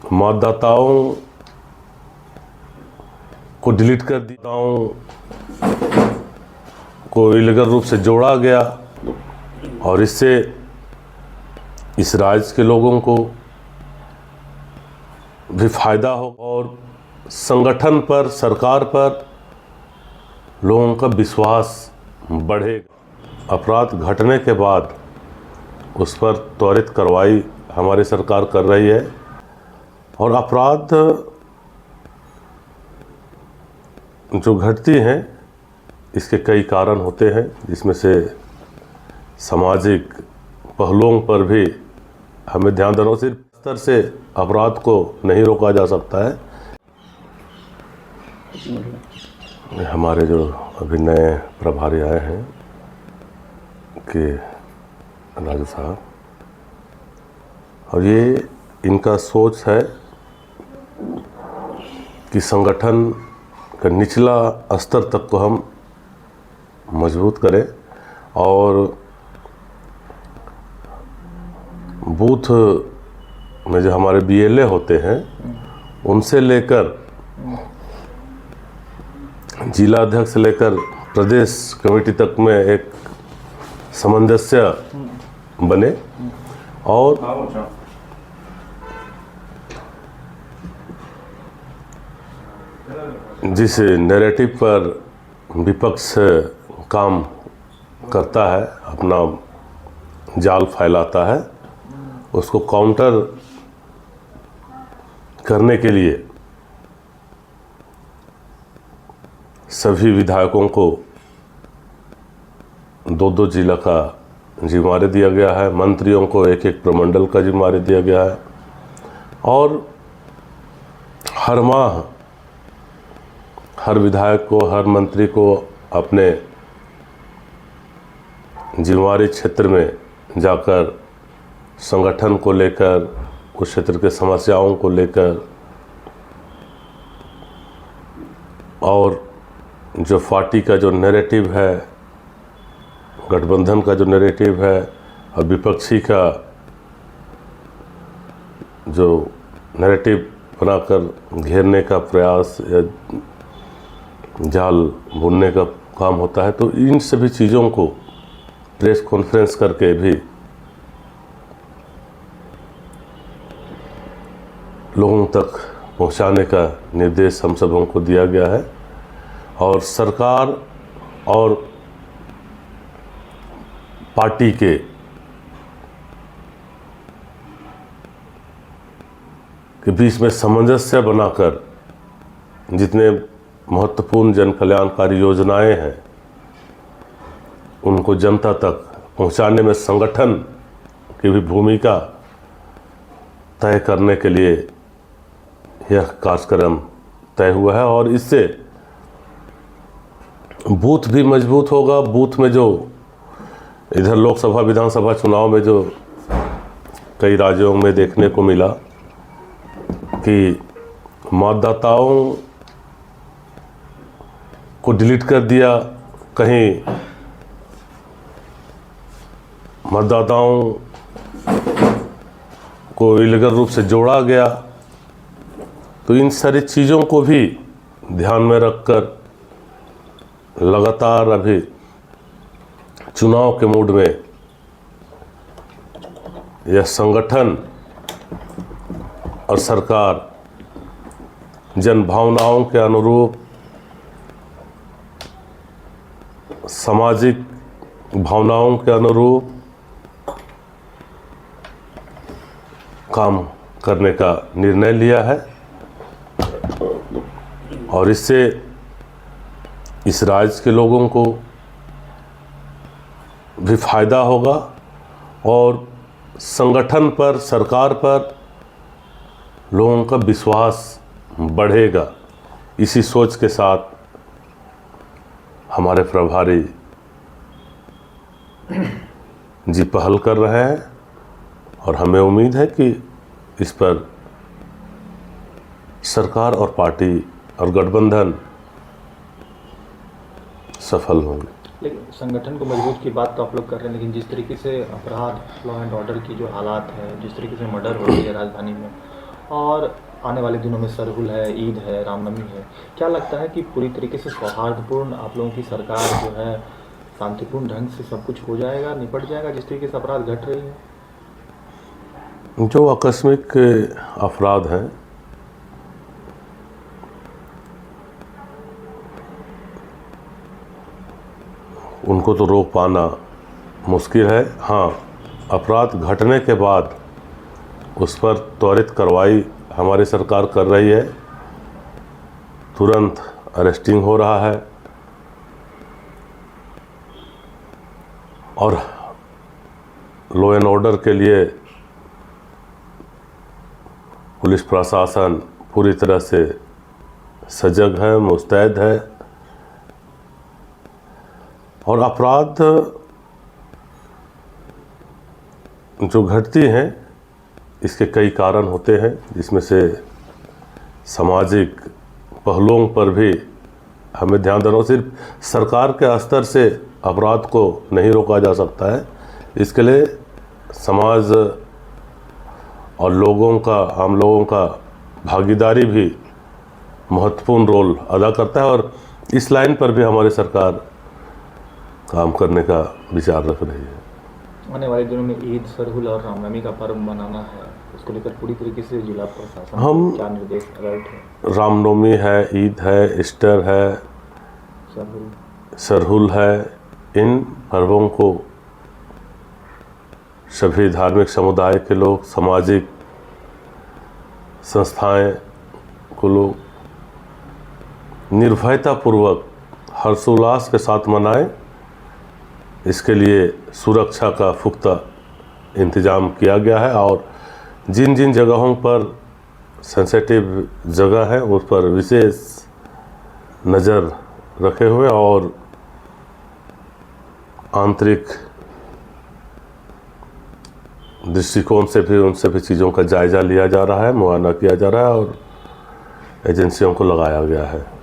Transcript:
मतदाताओं को डिलीट कर दिया, को इलीगल रूप से जोड़ा गया और इससे इस राज्य के लोगों को भी फायदा हो और संगठन पर, सरकार पर लोगों का विश्वास बढ़ेगा। अपराध घटने के बाद उस पर त्वरित कार्रवाई हमारी सरकार कर रही है और अपराध जो घटती हैं इसके कई कारण होते हैं, जिसमें से सामाजिक पहलुओं पर भी हमें ध्यान देना। सिर्फ स्तर से अपराध को नहीं रोका जा सकता है। हमारे जो अभी नए प्रभारी आए हैं कि राजू साहब, और ये इनका सोच है कि संगठन का निचला स्तर तक को हम मजबूत करें और बूथ में जो हमारे बीएलए होते हैं उनसे लेकर जिला अध्यक्ष से लेकर प्रदेश कमेटी तक में एक सामंजस्य बने और जिस नैरेटिव पर विपक्ष काम करता है, अपना जाल फैलाता है, उसको काउंटर करने के लिए सभी विधायकों को 2-2 जिला का जिम्मेदारी दिया गया है, मंत्रियों को 1-1 प्रमंडल का जिम्मेदारी दिया गया है और हर माह हर विधायक को, हर मंत्री को अपने जिम्मेदारी क्षेत्र में जाकर संगठन को लेकर, उस क्षेत्र के समस्याओं को लेकर और जो पार्टी का जो नैरेटिव है, गठबंधन का जो नैरेटिव है और विपक्षी का जो नैरेटिव बनाकर घेरने का प्रयास या जाल बुनने का काम होता है, तो इन सभी चीज़ों को प्रेस कॉन्फ्रेंस करके भी लोगों तक पहुंचाने का निर्देश हम सबों को दिया गया है और सरकार और पार्टी के बीच में सामंजस्य बनाकर जितने महत्वपूर्ण जन कल्याणकारी योजनाएं हैं उनको जनता तक पहुंचाने में संगठन की भी भूमिका तय करने के लिए यह कार्यक्रम तय हुआ है और इससे बूथ भी मजबूत होगा। बूथ में जो इधर लोकसभा विधानसभा चुनाव में जो कई राज्यों में देखने को मिला कि मतदाताओं को डिलीट कर दिया, कहीं मतदाताओं को इलीगल रूप से जोड़ा गया, तो इन सारी चीज़ों को भी ध्यान में रखकर लगातार अभी चुनाव के मूड में यह संगठन और सरकार जन भावनाओं के अनुरूप, सामाजिक भावनाओं के अनुरूप काम करने का निर्णय लिया है और इससे इस राज्य के लोगों को भी फायदा होगा और संगठन पर, सरकार पर लोगों का विश्वास बढ़ेगा। इसी सोच के साथ हमारे प्रभारी जी पहल कर रहे हैं और हमें उम्मीद है कि इस पर सरकार और पार्टी और गठबंधन सफल होंगे। लेकिन संगठन को मजबूत की बात तो आप लोग कर रहे हैं, लेकिन जिस तरीके से अपराध, लॉ एंड ऑर्डर की जो हालात है, जिस तरीके से मर्डर हो रही है राजधानी में, और आने वाले दिनों में सरहुल है, ईद है, रामनवमी है, क्या लगता है कि पूरी तरीके से सौहार्दपूर्ण आप लोगों की सरकार जो है शांतिपूर्ण ढंग से सब कुछ हो जाएगा, निपट जाएगा जिस तरीके से अपराध घट रही है? जो आकस्मिक अपराध हैं उनको तो रोक पाना मुश्किल है। हाँ, अपराध घटने के बाद उस पर त्वरित कार्रवाई हमारी सरकार कर रही है, तुरंत अरेस्टिंग हो रहा है और लॉ एंड ऑर्डर के लिए पुलिस प्रशासन पूरी तरह से सजग है, मुस्तैद है। और अपराध जो घटती हैं इसके कई कारण होते हैं, जिसमें से सामाजिक पहलुओं पर भी हमें ध्यान देना। सिर्फ सरकार के स्तर से अपराध को नहीं रोका जा सकता है, इसके लिए समाज और आम लोगों का भागीदारी भी महत्वपूर्ण रोल अदा करता है और इस लाइन पर भी हमारी सरकार काम करने का विचार रख रही है। आने वाले दिनों में ईद, सरहुल और रामनवमी का पर्व मनाना है, उसको लेकर पूरी तरीके से जिला प्रशासन हम क्या निर्देश अलर्ट है? रामनवमी है, ईद है, ईस्टर है, सरहुल है, इन पर्वों को सभी धार्मिक समुदाय के लोग, सामाजिक संस्थाएं को लोग निर्भयतापूर्वक हर्षोल्लास के साथ मनाएं। इसके लिए सुरक्षा का पुख्ता इंतजाम किया गया है और जिन जिन जगहों पर सेंसिटिव जगह है उस पर विशेष नज़र रखे हुए और आंतरिक दृष्टिकोण से भी उन सभी चीज़ों का जायज़ा लिया जा रहा है, मुआयना किया जा रहा है और एजेंसियों को लगाया गया है।